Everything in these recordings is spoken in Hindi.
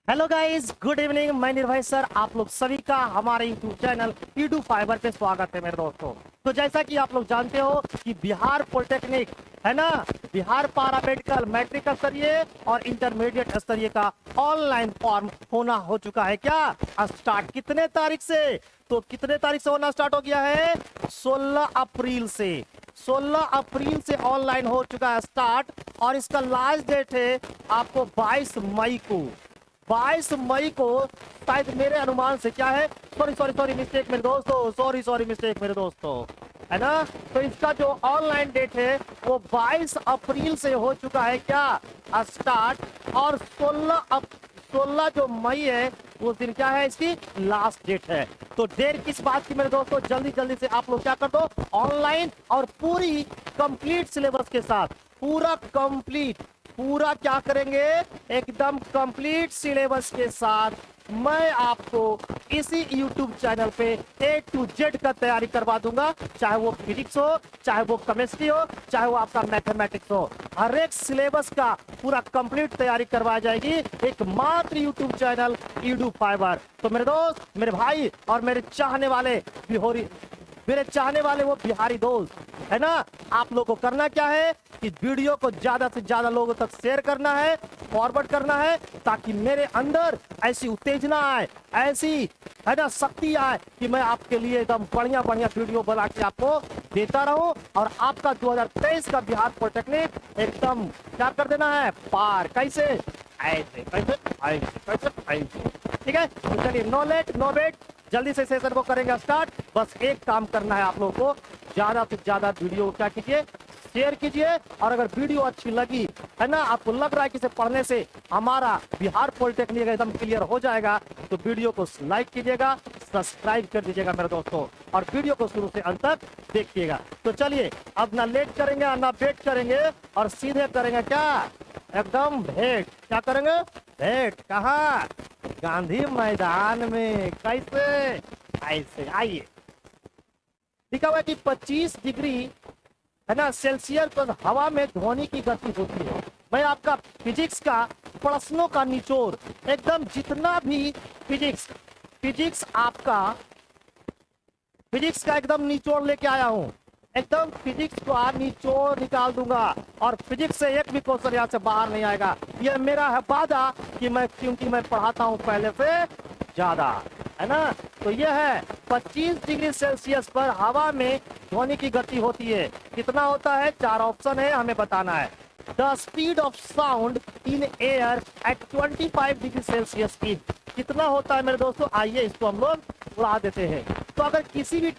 Hello guys, good evening. मैं निर्भय सर आप लोग सभी का हमारे यूट्यूब चैनल ईडू फाइबर पे स्वागत है मेरे दोस्तों। तो जैसा कि आप लोग जानते हो कि बिहार पॉलिटेक्निक है ना, बिहार पारामेडिकल मैट्रिक स्तरीय और इंटरमीडिएट स्तरीय का ऑनलाइन फॉर्म होना हो चुका है। क्या स्टार्ट कितने तारीख से? तो कितने तारीख से होना स्टार्ट हो गया है? 16 अप्रैल से। 16 अप्रैल से ऑनलाइन हो चुका है स्टार्ट, और इसका लास्ट डेट है आपको 22 मई को। 22 मई को शायद मेरे अनुमान से, क्या है, सॉरी मिस्टेक मेरे दोस्तों, सॉरी मिस्टेक मेरे दोस्तों, है ना। तो इसका जो ऑनलाइन डेट है वो 22 अप्रैल से हो चुका है क्या स्टार्ट, और 16 जो मई है उस दिन क्या है, इसकी लास्ट डेट है। तो देर किस बात की मेरे दोस्तों, जल्दी से आप लोग क्या कर दो, ऑनलाइन और पूरी कंप्लीट सिलेबस के साथ, पूरा क्या करेंगे, एकदम कंप्लीट सिलेबस के साथ मैं आपको इसी YouTube चैनल पे A to Z का तैयारी करवा दूंगा। चाहे वो फिजिक्स हो, चाहे वो केमिस्ट्री हो, चाहे वो आपका मैथमेटिक्स हो, हर एक सिलेबस का पूरा कंप्लीट तैयारी करवाई जाएगी एकमात्र YouTube चैनल ईडू फाइबर। तो मेरे दोस्त, मेरे भाई और मेरे चाहने वाले वो बिहारी दोस्त, है ना, आप लोगों को करना क्या है कि वीडियो को ज्यादा से ज्यादा लोगों तक शेयर करना है, फॉरवर्ड करना है, ताकि मेरे अंदर ऐसी उत्तेजना आए, ऐसी, है ना, शक्ति आए कि मैं आपके लिए एकदम बढ़िया वीडियो बना के आपको देता रहूं, और आपका 2023 का बिहार पॉलिटेक्निक एकदम क्या कर देना है, पार। कैसे? ऐसे। ठीक है, तो चलिए, नो लेट नो वेट, जल्दी से सेशन को करेंगे स्टार्ट। बस एक काम करना है आप लोगों को, ज्यादा से ज्यादा वीडियो क्या कीजिए, शेयर कीजिए, और अगर वीडियो अच्छी लगी, है ना, आपको लग रहा है कि इसे पढ़ने से हमारा बिहार पॉलिटेक्निक एकदम क्लियर हो जाएगा, तो वीडियो को लाइक कीजिएगा, सब्सक्राइब कर दीजिएगा मेरे दोस्तों, और वीडियो को शुरू से अंत तक देखिएगा। तो चलिए, अब ना लेट करेंगे ना वेट करेंगे, और सीधे करेंगे क्या, एकदम भेंट। क्या करेंगे? भेंट। कहाँ? गांधी मैदान में। कैसे? ऐसे। आइए, लिखा हुआ है कि 25 डिग्री, है ना, सेल्सियस पर हवा में ध्वनि की गति होती है। मैं आपका फिजिक्स का प्रश्नों का निचोड़, एकदम जितना भी फिजिक्स का एकदम निचोड़ लेके आया हूँ। एकदम फिजिक्स को निचोड़ निकाल दूंगा, और फिजिक्स से एक भी क्वेश्चन यहाँ से बाहर नहीं आएगा। यह मेरा है वादा कि क्योंकि मैं पढ़ाता हूँ पहले से ज्यादा, है ना। तो यह है 25 डिग्री सेल्सियस पर हवा में ध्वनि की गति होती है। कितना होता है? 4 ऑप्शन है, हमें बताना है। The speed of sound in air at 25 degree Celsius is. कितना होता है मेरे दोस्तों? आइए इसको हम लोग उड़ा देते हैं। तो अगर किसी भी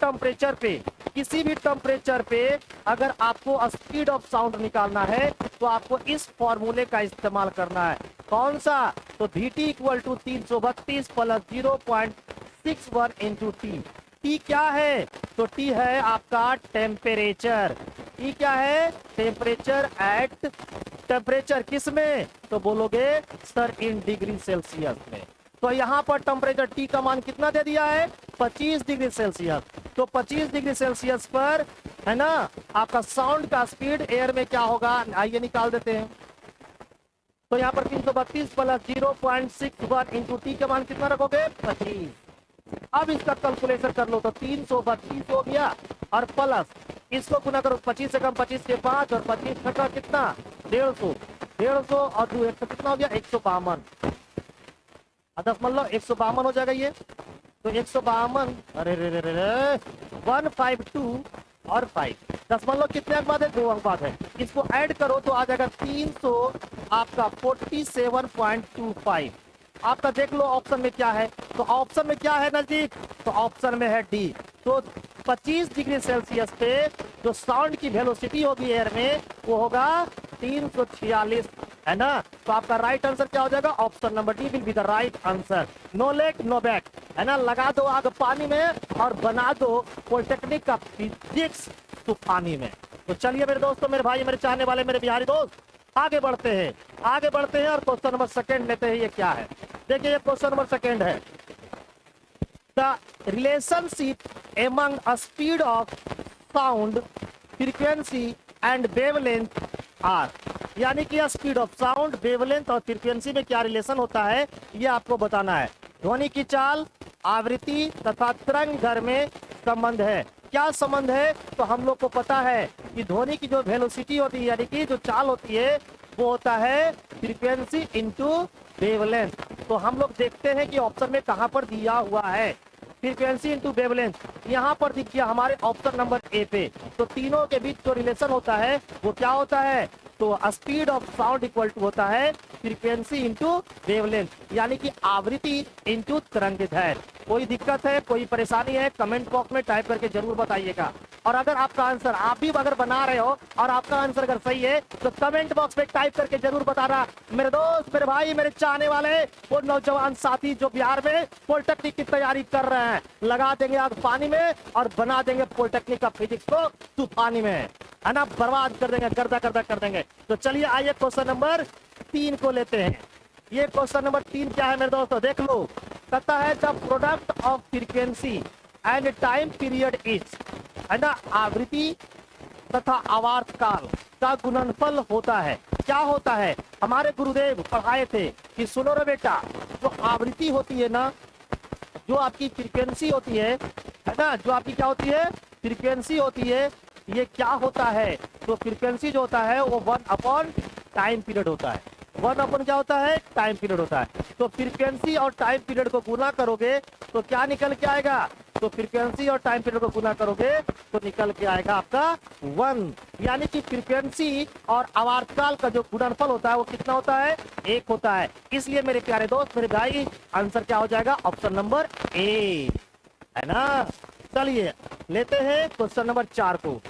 टेम्परेचर पे अगर आपको स्पीड ऑफ साउंड निकालना है, तो आपको इस फॉर्मूले का इस्तेमाल करना है। कौन सा? तो Vt इक्वल टू 332 प्लस 0.61 इंटू टी क्या है? तो टी है आपका टेम्परेचर। टी क्या है? टेम्परेचर किस में? तो बोलोगे सर इन डिग्री सेल्सियस में। तो यहाँ पर टेम्परेचर टी का मान कितना दे दिया है? 25 डिग्री सेल्सियस। तो 25 डिग्री सेल्सियस पर, है ना, आपका साउंड का स्पीड एयर में क्या होगा? आइए निकाल देते हैं। तो यहाँ पर 332 प्लस 0.61 इंटू टी का मान कितना रखोगे? 25। अब इसका कैलकुलेशन कर लो, तो 332 हो गया, और प्लस इसको गुना करो 25 से कम 25 के 5, और 25 का कितना? 150 और 2 कितना हो गया? 152। 152 हो जाएगा ये। तो 152, अरे 152 और 5 दशमलव कितने अंक बाद है? 2 अंक बाद है। इसको ऐड करो तो आ जाएगा 300 आपका 47.25। आपका देख लो ऑप्शन में क्या है। तो ऑप्शन में क्या है नजदीक? तो ऑप्शन में है डी। तो 25 डिग्री सेल्सियस पे जो साउंड की वेलोसिटी होगी एयर में, वो होगा 346, है ना। तो आपका राइट आंसर क्या हो जाएगा? Option number D will be the right answer. No late no back, है ना। लगा दो आग पानी में और बना दो पॉलिटेक्निक का फिजिक्स तूफानी में। तो चलिए मेरे दोस्तों, मेरे भाई, मेरे चाहने वाले, मेरे बिहारी दोस्त, आगे बढ़ते हैं और क्वेश्चन नंबर सेकंड लेते हैं। ये क्या है? देखिए, ये क्वेश्चन नंबर सेकंड है। The relationship among speed of sound, frequency and wavelength are. यानी कि स्पीड ऑफ साउंड, वेवलेंथ और फ्रीक्वेंसी में क्या रिलेशन होता है ये आपको बताना है। ध्वनि की चाल, आवृत्ति तथा तरंग दैर्घ्य में संबंध है। क्या संबंध है? तो हम लोग को पता है कि ध्वनि की जो वेलोसिटी होती है यानी कि जो चाल होती है वो होता है फ्रीक्वेंसी इंटू वेवलेंथ। तो हम लोग देखते हैं कि ऑप्शन में कहां पर दिया हुआ है फ्रीक्वेंसी इंटू वेवलेंथ, यहाँ पर दिख गया हमारे ऑप्शन नंबर ए पे। तो तीनों के बीच जो रिलेशन होता है वो क्या होता है? तो speed of sound equal to होता है फ्रीक्वेंसी इंटू वेवलेंथ, यानी कि आवृत्ति इंटू तरंगदैर्घ्य। कोई दिक्कत है, कोई परेशानी है, कमेंट बॉक्स में टाइप करके जरूर बताइएगा। और अगर आपका आंसर आप भी अगर बना रहे हो और आपका आंसर अगर सही है तो कमेंट बॉक्स में टाइप करके जरूर बताना। मेरे दोस्त, मेरे भाई, मेरे चाहने वाले वो नौजवान साथी जो बिहार में पॉलिटेक्निक की तैयारी कर रहे हैं, लगा देंगे आग पानी में और बना देंगे पॉलिटेक्निक का फिजिक्स को तूफानी में, है ना, बर्बाद कर देंगे, गर्दा गर्दा कर देंगे। तो चलिए आइए क्वेश्चन नंबर 3 को लेते हैं। ये क्वेश्चन नंबर 3 क्या है मेरे दोस्तों? देख लो, कहता है the product of frequency and time period is, है ना, आवृत्ति तथा आवर्त काल का गुणनफल होता है। क्या होता है? हमारे गुरुदेव पढ़ाए थे कि सुनो रे बेटा, जो आवृत्ति होती है ना, जो आपकी फ्रीक्वेंसी होती है ना, जो आपकी क्या होती है? फ्रीक्वेंसी होती है। ये क्या होता है? तो फ्रीक्वेंसी जो होता है वो 1 अपॉन टाइम पीरियड होता है। 1 अपॉन क्या होता है? टाइम पीरियड होता है। तो फ्रीक्वेंसी और टाइम पीरियड को गुना करोगे तो क्या निकल के आएगा? तो फ्रीक्वेंसी और टाइम पीरियड को गुना करोगे तो निकल के आएगा आपका 1, यानी कि फ्रीक्वेंसी और आवर्तकाल का जो गुणनफल होता है वो कितना होता है? 1 होता है। इसलिए मेरे प्यारे दोस्त, मेरे भाई, आंसर क्या हो जाएगा? ऑप्शन नंबर ए, है ना। चलिए लेते हैं क्वेश्चन नंबर 4 को,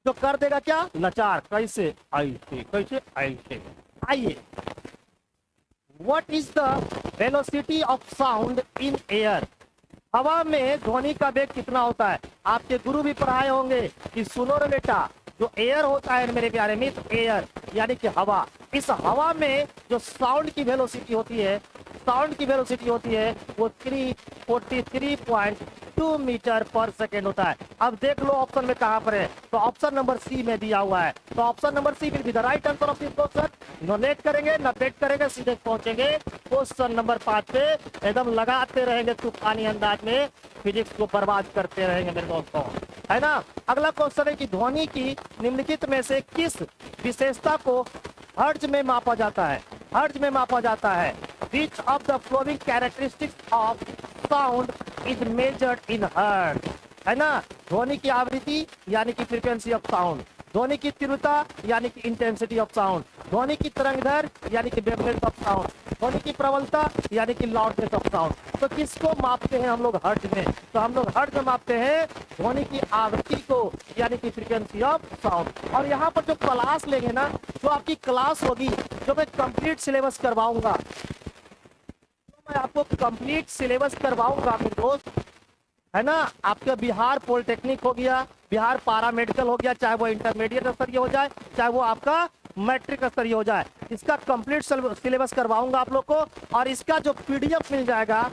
जो कर देगा क्या? लाचार। कैसे? ऐसे, कैसे? ऐसे। आइए, what is the velocity of sound in air? हवा में ध्वनि का वेग कितना होता है? आपके गुरु भी पढ़ाए होंगे कि सुनो रे बेटा, जो एयर होता है मेरे प्यारे मित्र, एयर यानी कि हवा, इस हवा में जो साउंड की वेलोसिटी होती है, साउंड की वेलोसिटी होती है वो 343.2 मीटर पर सेकेंड होता है। अब देख लो ऑप्शन में कहां पर है, तो ऑप्शन नंबर सी में दिया हुआ है। तो option number C will be the right answer of this question. No late करेंगे ना वेट करेंगे, सीधे पहुंचेंगे क्वेश्चन नंबर 5 पे। एकदम लगाते रहेंगे तूफानी अंदाज में, फिजिक्स को बर्बाद करते रहेंगे मेरे दोस्तों, है ना। अगला क्वेश्चन है कि ध्वनि की निम्नलिखित में से किस विशेषता को हर्ट्ज में मापा जाता है? हर्ट्ज में मापा जाता है। Which of the following characteristics of sound is measured in hertz? है ना, ध्वनि की आवृत्ति यानी कि फ्रीक्वेंसी ऑफ साउंड, ध्वनि की तीव्रता यानी कि इंटेंसिटी ऑफ साउंड, ध्वनि की तरंगदैर्घ्य यानी कि वेवलेंथ ऑफ साउंड, ध्वनि की प्रबलता यानी कि लाउडनेस ऑफ साउंड। तो किसको मापते हैं हम लोग हर्ट्ज में? तो हम लोग हर्ट्ज में मापते हैं ध्वनि की आवृत्ति को यानी कि फ्रीक्वेंसी ऑफ साउंड। और यहाँ पर जो क्लास लेंगे ना, जो आपकी क्लास होगी, जो मैं कंप्लीट सिलेबस करवाऊंगा, मैं आपको कंप्लीट सिलेबस करवाऊंगा मेरे दोस्त, है ना। आपका बिहार पॉलिटेक्निक हो गया, बिहार पारा मेडिकल हो गया, चाहे वो इंटरमीडिएट स्तरीय हो जाए, चाहे वो आपका मैट्रिक स्तरीय हो जाए, इसका कंप्लीट सिलेबस करवाऊंगा आप लोग को। और इसका जो पीडीएफ मिल जाएगा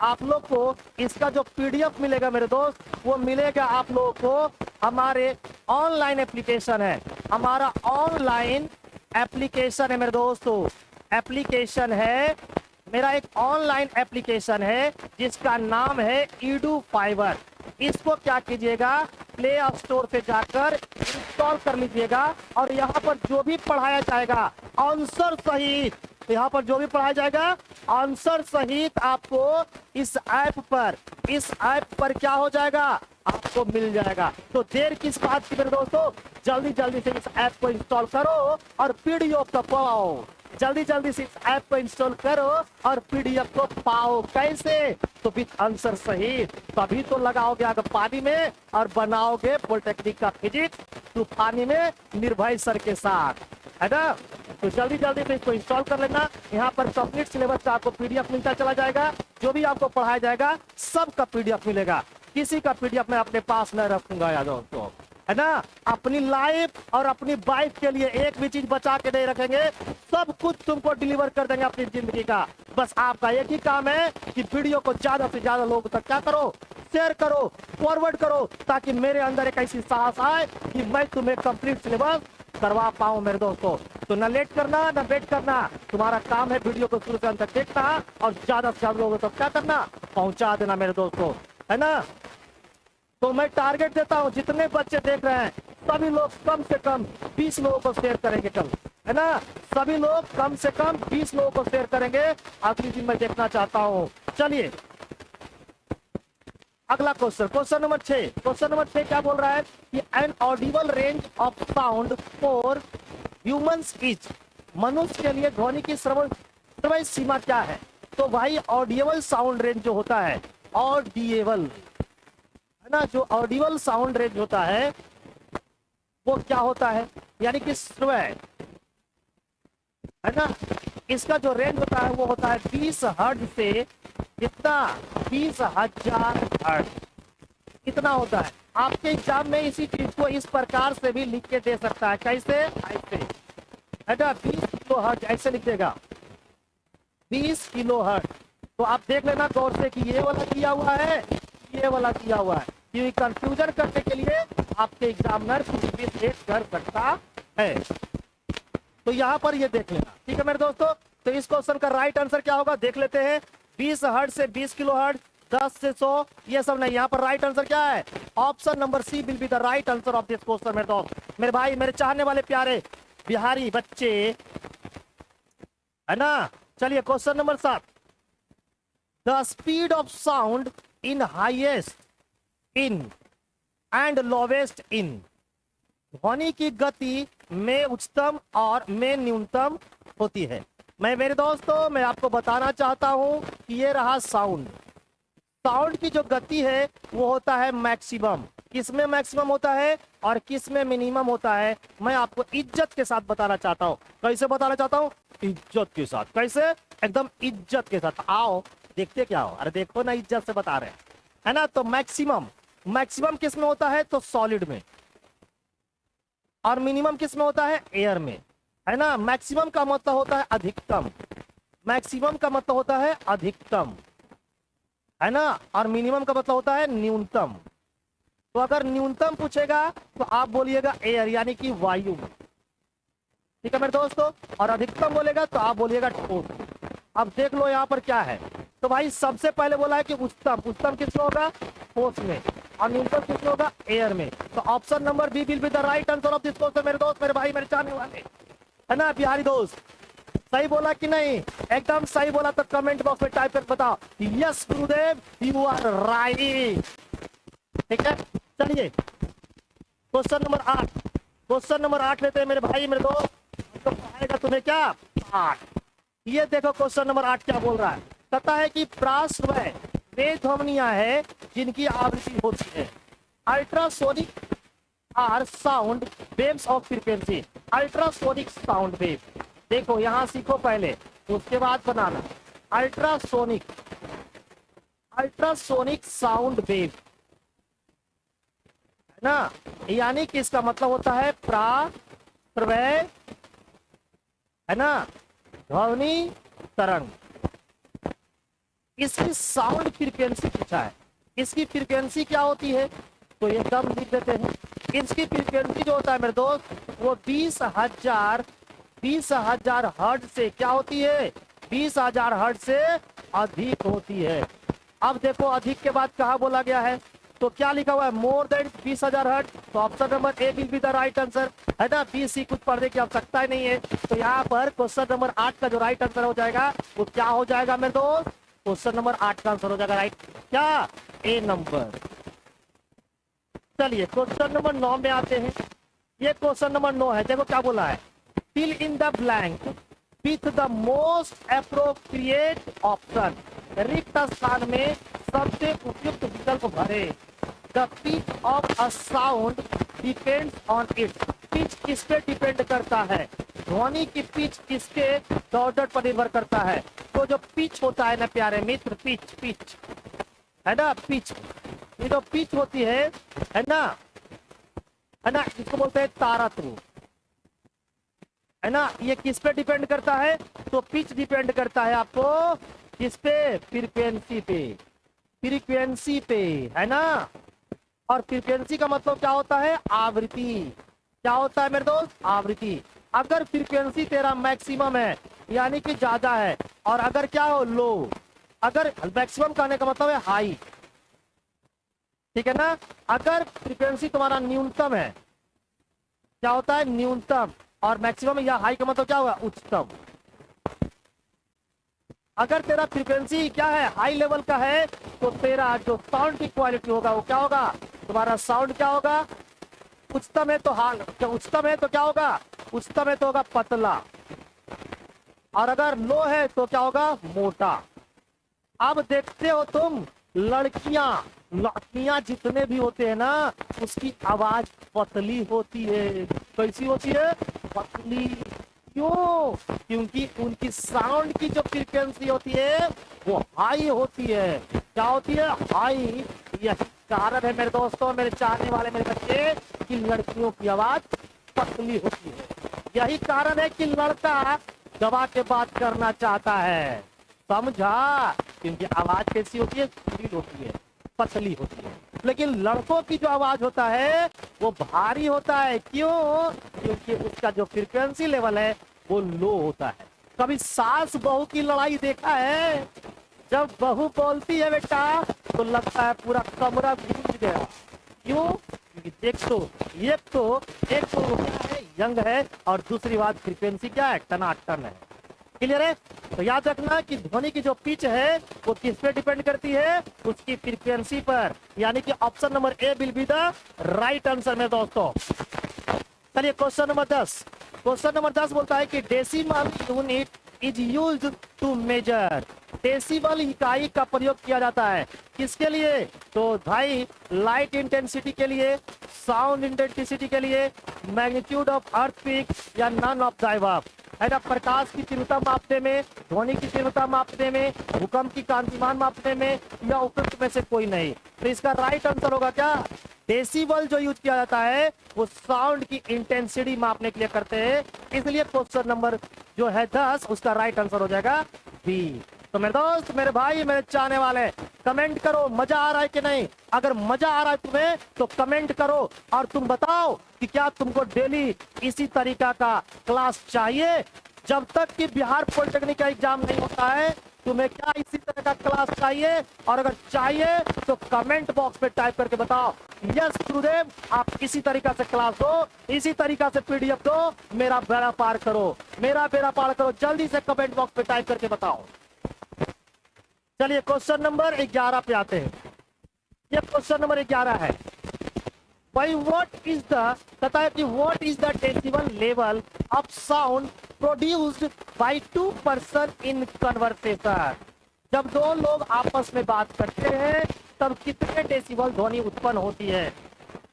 आप लोग को, इसका जो पीडीएफ मिलेगा मेरे दोस्त, वो मिलेगा आप लोगों को हमारे ऑनलाइन एप्लीकेशन है, हमारा ऑनलाइन एप्लीकेशन है मेरे दोस्तों। एप्लीकेशन है मेरा, एक ऑनलाइन एप्लीकेशन है जिसका नाम है ईडू फाइबर। इसको क्या कीजिएगा, प्ले स्टोर पे जाकर इंस्टॉल कर लीजिएगा। और यहाँ पर जो भी पढ़ाया जाएगा आंसर सहित, यहाँ पर जो भी पढ़ाया जाएगा आंसर सहित आपको इस ऐप पर क्या हो जाएगा, आपको मिल जाएगा। तो देर किस बात की मेरे दोस्तों, जल्दी जल्दी से इस ऐप को इंस्टॉल करो और पीडीएफ को पाओ। जल्दी जल्दी से इस ऐप को इंस्टॉल करो और पीडीएफ को पाओ। कैसे? तो विद आंसर सहित, तभी तो लगाओगे आगे पानी में और बनाओगे पॉलिटेक्निक का फिजिक्स तूफानी में निर्भय सर के साथ, है ना। तो जल्दी जल्दी से इसको इंस्टॉल कर लेना। यहाँ पर कंप्लीट सिलेबस का आपको पीडीएफ मिलता चला जाएगा, जो भी आपको पढ़ाया जाएगा सबका पीडीएफ मिलेगा। किसी का पीडीएफ मैं अपने पास न रखूंगा यार दोस्तों, है ना। अपनी लाइफ और अपनी वाइफ के लिए एक भी चीज बचा के नहीं रखेंगे, सब कुछ तुमको डिलीवर कर देंगे अपनी जिंदगी का। बस आपका एक ही काम है कि वीडियो को ज्यादा से ज्यादा लोगों तक क्या करो, शेयर करो, फॉरवर्ड करो, ताकि मेरे अंदर एक ऐसी साहस आए कि मैं तुम्हें कंप्लीट सिलेबस करवा पाऊं मेरे दोस्तों। तो ना लेट करना ना वेट करना, तुम्हारा काम है वीडियो को शुरू से अंत तक देखना और ज्यादा से ज्यादा लोगों तक क्या करना, पहुंचा देना मेरे दोस्तों, है ना। तो मैं टारगेट देता हूं जितने बच्चे देख रहे हैं सभी लोग कम से कम 20 लोगों को शेयर करेंगे कल, है ना। सभी लोग कम से कम 20 लोगों को शेयर करेंगे, अगली दिन मैं देखना चाहता हूं। चलिए अगला question, question number 6। Question number 6 क्या बोल रहा है कि an audible range of sound for humans is, मनुष्य के लिए ध्वनि की श्रवण सीमा क्या है। तो भाई ऑडिबल साउंड रेंज जो होता है, ऑडिबल, है ना, जो ऑडिबल साउंड रेंज होता है वो क्या होता है, यानी कि श्रव्य, है ना, इसका जो रेंज होता है वो होता है 20 हर्ट्ज से कितना, 20,000 हर्ट्ज इतना होता है। आपके एग्जाम में इसी चीज को इस प्रकार से भी लिख के दे सकता है, कैसे, ऐसे, है ना, 20 किलो हर्ट्ज ऐसे लिख देगा, 20 किलो हर्ट्ज। तो आप देख लेना गौर से कि ये वाला दिया हुआ है, ये वाला दिया हुआ है, क्योंकि कंफ्यूजन करने के लिए आपके एग्जामिनर कुछ भी सेट कर सकता है। तो यहाँ पर ये देख लेना, ठीक है मेरे दोस्तों। तो इस क्वेश्चन का राइट आंसर क्या होगा देख लेते हैं। 20 हर्ट्ज से 20 किलो हर्ट्ज, 10 से 100, ये सब नहीं, यहाँ पर राइट आंसर क्या है, option number C will be the right answer of this question मेरे दोस्त, मेरे भाई, मेरे चाहने वाले प्यारे बिहारी बच्चे, है ना। चलिए question number 7, the speed of sound in highest in and lowest इन, ध्वनि की गति में उच्चतम और में न्यूनतम होती है। मैं मेरे दोस्तों मैं आपको बताना चाहता हूं कि ये रहा साउंड, साउंड की जो गति है वो होता है मैक्सिमम, किसमें मैक्सिमम होता है और किसमें मिनिमम होता है, मैं आपको इज्जत के साथ बताना चाहता हूं। कैसे बताना चाहता हूं, इज्जत के साथ, कैसे, एकदम इज्जत के साथ। आओ देखते क्या हो, अरे देखो ना, इज्जत से बता रहे हैं, है ना। तो मैक्सिमम, मैक्सिमम किस में होता है, तो सॉलिड में, और मिनिमम किस में होता है, एयर में, है ना। मैक्सिमम का मतलब होता है अधिकतम, मैक्सिमम का मतलब होता है अधिकतम, है ना, और मिनिमम का मतलब होता है न्यूनतम। तो अगर न्यूनतम पूछेगा तो आप बोलिएगा एयर, यानी कि वायु, ठीक है मेरे दोस्तों, और अधिकतम बोलेगा तो आप बोलिएगा ठोस। अब देख लो यहाँ पर क्या है, तो भाई सबसे पहले बोला है कि उच्चतम, उच्चतम किसमें होगा, ठोस में, और न्यूनतम किसमें होगा, एयर में। तो option number B will be the right answer of this question मेरे दोस्त, मेरे भाई, मेरे चाहने वाले, है ना, बिहारी दोस्त। सही बोला कि नहीं, एकदम सही बोला तो कमेंट बॉक्स में टाइप कर बताओ, yes Gurudev you are right, ठीक है। चलिए क्वेश्चन नंबर 8, क्वेश्चन नंबर 8 लेते हैं मेरे भाई, मेरे दोस्त, तो आएगा तुम्हें क्या, पाठ। ये देखो क्वेश्चन नंबर 8 क्या बोल रहा है, कहता है कि प्राश्रव्य वे ध्वनियां है जिनकी आवृत्ति होती है ultrasonic are sound waves of frequency, ultrasonic sound wave. देखो यहां सीखो पहले, उसके बाद बनाना, अल्ट्रासोनिक, अल्ट्रासोनिक साउंड वेव, है ना, यानी कि इसका मतलब होता है प्राश्रव्य, है ना, ध्वनि तरंग। इसकी साउंड फ्रीक्वेंसी पूछा है, इसकी फ्रीक्वेंसी क्या होती है, तो एकदम लिख देते हैं। इसकी फ्रीक्वेंसी जो होता है मेरे दोस्त वो 20,000 हर्ट्ज से क्या होती है, 20,000 हर्ट्ज से अधिक होती है। अब देखो अधिक के बाद कहा बोला गया है, तो क्या लिखा हुआ है, मोर देन 20,000 हर्ट्ज, तो option number A will be the right answer, है ना। बी सी कुछ पढ़ने की आवश्यकता ही नहीं है। तो यहाँ पर क्वेश्चन नंबर 8 का जो राइट आंसर हो जाएगा वो क्या हो जाएगा मेरे दोस्त, क्वेश्चन नंबर 8 का आंसर हो जाएगा राइट, क्या, ए नंबर। चलिए क्वेश्चन नंबर 9 में आते हैं। ये क्वेश्चन नंबर 9 है, देखो क्या बोला है, fill in the blank with the most appropriate option, रिक्त स्थान में सबसे उपयुक्त विकल्प भरे। The pitch of a sound depends on it, pitch किस पे डिपेंड करता है, ध्वनि की पिच किसके डॉट पर निर्भर करता है। तो जो पिच होता है ना प्यारे मित्र, पिच, पिच, है ना, पिच, ये जो पिच होती है ना, है ना, इसको बोलते हैं तारत्व, है ना। ये किस पे डिपेंड करता है, तो पिच डिपेंड करता है आपको किस पे, फ्रीक्वेंसी पे, फ्रीक्वेंसी पे, है ना। और फ्रीक्वेंसी का मतलब क्या होता है, आवृत्ति, क्या होता है मेरे दोस्त? आवृत्ति। अगर फ्रीक्वेंसी तेरा मैक्सिमम है यानी कि ज्यादा है, और अगर क्या हो लो, अगर मैक्सिमम कहने का मतलब है हाई, ठीक है ना। अगर फ्रीक्वेंसी तुम्हारा न्यूनतम है, क्या होता है? न्यूनतम। और मैक्सिमम या हाई का मतलब क्या होगा? उच्चतम। अगर तेरा फ्रीक्वेंसी क्या है? हाई लेवल का है, तो तेरा जो साउंड की क्वालिटी होगा वो क्या होगा? तुम्हारा साउंड क्या होगा? उच्चतम है तो हाल, उच्चतम है तो क्या होगा? उच्चतम है तो होगा पतला, और अगर लो है तो क्या होगा? मोटा। अब देखते हो तुम, लड़कियां लड़कियां जितने भी होते हैं ना, उसकी आवाज पतली होती है। कैसी होती है? पतली। क्यों? क्योंकि उनकी साउंड की जो फ्रीक्वेंसी होती है वो हाई होती है। क्या होती है? हाई। यही कारण है मेरे दोस्तों, मेरे चाहने वाले मेरे बच्चे, कि लड़कियों की आवाज पतली होती है। यही कारण है कि लड़का दबा के बात करना चाहता है, समझा? क्योंकि आवाज कैसी होती है? सुरीली होती है, पतली होती है। लेकिन लड़कों की जो आवाज होता है वो भारी होता है। क्यों? क्योंकि उसका जो फ्रीक्वेंसी लेवल है वो लो होता है। कभी सास बहू की लड़ाई देखा है? जब बहू बोलती है बेटा तो लगता है पूरा कमरा गूंज गया। क्यों? क्योंकि देख तो एक तो वो क्या है? यंग है, और दूसरी बात फ्रीक्वेंसी क्या है? टनाटन है। क्लियर है? तो याद रखना कि ध्वनि की जो पिच है वो किस पे डिपेंड करती है? उसकी फ्रीक्वेंसी पर। यानी कि option number A will be the right answer में दोस्तों। चलिए क्वेश्चन नंबर 10। क्वेश्चन नंबर 10 बोलता है कि decimal unit is used to measure. Decibel इकाई का प्रयोग किया जाता है किसके लिए? तो भाई लाइट इंटेंसिटी के लिए, साउंड इंटेंसिटी के लिए, मैग्नीट्यूड ऑफ अर्थक्वेक, या नन ऑफ द अबव। है ना? प्रकाश की तीव्रता मापने में, ध्वनि की तीव्रता मापने में, भूकंप की कांतिमान मापने में, या उपयुक्त में से कोई नहीं। तो इसका राइट आंसर होगा क्या? डेसिबल जो यूज किया जाता है वो साउंड की इंटेंसिटी मापने के लिए करते हैं, इसलिए क्वेश्चन नंबर जो है 10 उसका राइट आंसर हो जाएगा बी। तो मेरे दोस्त, मेरे भाई, मेरे चाहने वाले, कमेंट करो मजा आ रहा है कि नहीं। अगर मजा आ रहा है तुम्हें तो कमेंट करो, और तुम बताओ कि क्या तुमको डेली इसी तरीका का क्लास चाहिए। जब तक कि बिहार पॉलिटेक्निक का एग्जाम नहीं होता है तुम्हें क्या इसी तरह का क्लास चाहिए? और अगर चाहिए तो कमेंट बॉक्स में टाइप करके बताओ, यस गुरुदेव आप इसी तरीका से क्लास दो, इसी तरीका से पीडीएफ दो, मेरा बेड़ा पार करो, मेरा बेड़ा पार करो। जल्दी से कमेंट बॉक्स में टाइप करके बताओ। चलिए क्वेश्चन नंबर 11 पे आते हैं। ये क्वेश्चन नंबर 11 है भाई, व्हाट इज द, कहता है कि what is the decibel level of sound produced by two person in conversation. जब दो लोग आपस में बात करते हैं तब कितने डेसिबल ध्वनि उत्पन्न होती है?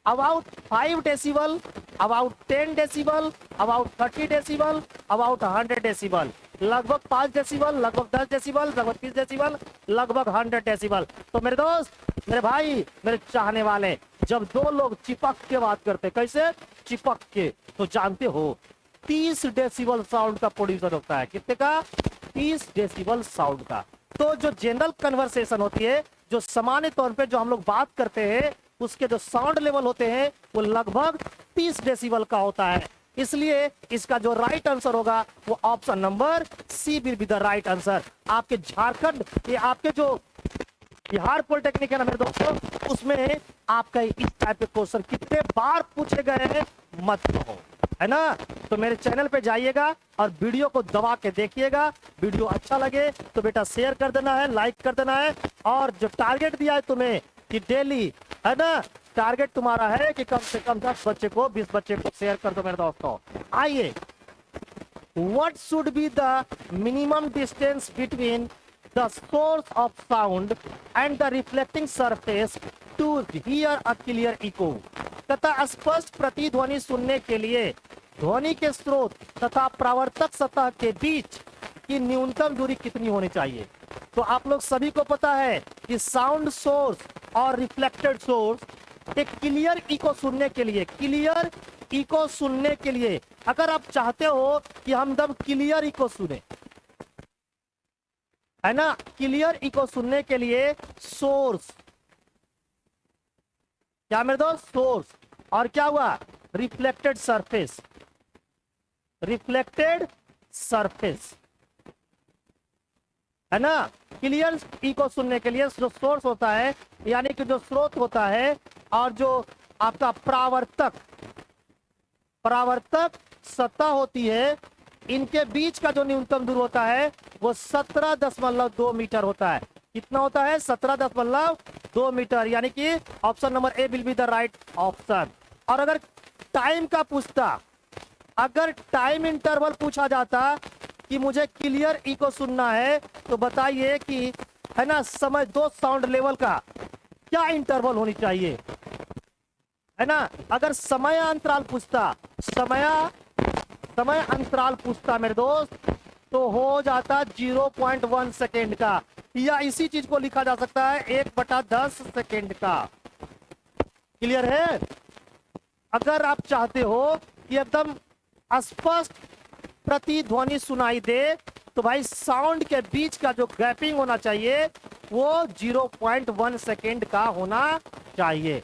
About 5 decibel, about 10 decibel, about 30 decibel, about 100 decibel. लगभग 5 डेसिबल, लगभग 10 डेसिबल, लगभग 30 डेसिबल, लगभग 100 डेसिबल। तो मेरे दोस्त, मेरे भाई, मेरे चाहने वाले, जब दो लोग चिपक के बात करते, कैसे चिपक के, तो जानते हो 30 डेसिबल साउंड का प्रोड्यूसर होता है। कितने का? 30 डेसिबल साउंड का। तो जो जनरल कन्वर्सेशन होती है, जो सामान्य तौर पे जो हम लोग बात करते हैं, उसके जो साउंड लेवल होते हैं वो लगभग 30 डेसिबल का होता है। इसलिए इसका जो राइट आंसर होगा वो option number C will be the right answer. आपके झारखंड, ये आपके जो बिहार पॉलिटेक्निक है ना मेरे दोस्तों, उसमें आपका इस टाइप के क्वेश्चन कितने बार पूछे गए हैं मत कहो, है ना। तो मेरे चैनल पे जाइएगा और वीडियो को दबा के देखिएगा। वीडियो अच्छा लगे तो बेटा शेयर कर देना है, लाइक कर देना है, और जो टारगेट दिया है तुम्हें कि डेली, है ना, टारगेट तुम्हारा है कि कम से कम 10 बच्चे को, 20 बच्चे को शेयर कर दो मेरे दोस्तों। आइए, what should be the minimum distance between the source of sound and the reflecting surface to hear a clear echo? तथा स्पष्ट प्रतिध्वनि सुनने के लिए ध्वनि के स्रोत तथा प्रावर्तक सतह के बीच की न्यूनतम दूरी कितनी होनी चाहिए? तो आप लोग सभी को पता है कि साउंड सोर्स और रिफ्लेक्टेड सोर्स एक क्लियर इको सुनने के लिए, क्लियर इको सुनने के लिए, अगर आप चाहते हो कि हम दम क्लियर इको सुने, है ना, क्लियर इको सुनने के लिए सोर्स, क्या मेरे दोस्त, सोर्स, और क्या हुआ, रिफ्लेक्टेड सरफेस, रिफ्लेक्टेड सरफेस, है ना। क्लियर ई को सुनने के लिए जो सोर्स होता है, यानी कि जो स्रोत होता है, और जो आपका परावर्तक, परावर्तक सतह होती है, इनके बीच का जो न्यूनतम दूर होता है वो 17.2 मीटर होता है। कितना होता है? 17.2 मीटर, यानी कि option number A will be the right option. और अगर टाइम का पूछता, अगर टाइम इंटरवल पूछा जाता कि मुझे क्लियर ई को सुनना है, तो बताइए कि, है ना, समय दो साउंड लेवल का क्या इंटरवल होनी चाहिए, है ना। अगर समय अंतराल पूछता, समय अंतराल पूछता मेरे दोस्त, तो हो जाता 0.1 सेकेंड का, या इसी चीज को लिखा जा सकता है 1/10 सेकेंड का। क्लियर है? अगर आप चाहते हो कि एकदम स्पष्ट प्रतिध्वनि सुनाई दे, तो भाई साउंड के बीच का जो गैपिंग होना चाहिए वो 0.1 सेकेंड का होना चाहिए,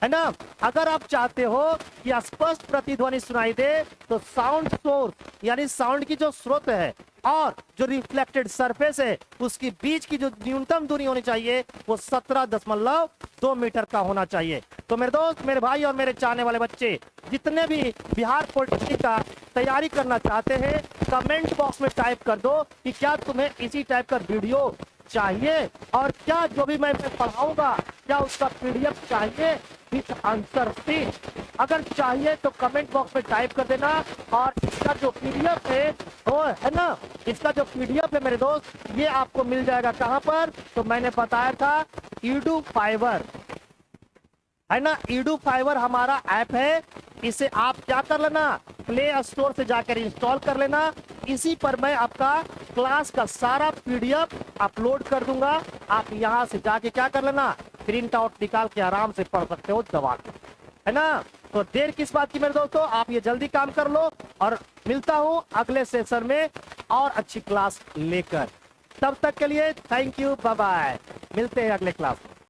है ना। अगर आप चाहते हो कि स्पष्ट प्रतिध्वनि सुनाई दे, तो साउंड सोर्स, यानी साउंड की जो स्रोत है और जो रिफ्लेक्टेड सरफेस है, उसकी बीच की जो न्यूनतम दूरी होनी चाहिए वो 17.2 मीटर का होना चाहिए। तो मेरे दोस्त, मेरे भाई और मेरे चाहने वाले बच्चे, जितने भी बिहार पॉलिटेक्निक का तैयारी करना चाहते हैं, कमेंट बॉक्स में टाइप कर दो कि क्या तुम्हें इसी टाइप का वीडियो चाहिए, और क्या जो भी मैं पढ़ाऊंगा क्या उसका पीडीएफ चाहिए विथ आंसर शीट। अगर चाहिए तो कमेंट बॉक्स में टाइप कर देना। और इसका जो पीडीएफ है वो, है ना, इसका जो पीडीएफ है मेरे दोस्त, ये आपको मिल जाएगा कहां पर? तो मैंने बताया था ईडू फाइबर, है ना। ईडू फाइबर हमारा ऐप है, इसे आप क्या कर लेना, प्ले स्टोर से जाकर इंस्टॉल कर लेना। इसी पर मैं आपका क्लास का सारा पीडीएफ अपलोड कर दूंगा। आप यहां से जाके क्या कर लेना, प्रिंट आउट निकाल के आराम से पढ़ सकते हो दबा के, है ना। तो देर किस बात की मेरे दोस्तों, आप ये जल्दी काम कर लो। और मिलता हूं अगले सेशन में और अच्छी क्लास लेकर। तब तक के लिए थैंक यू, बाय बाय, मिलते हैं अगले क्लास में।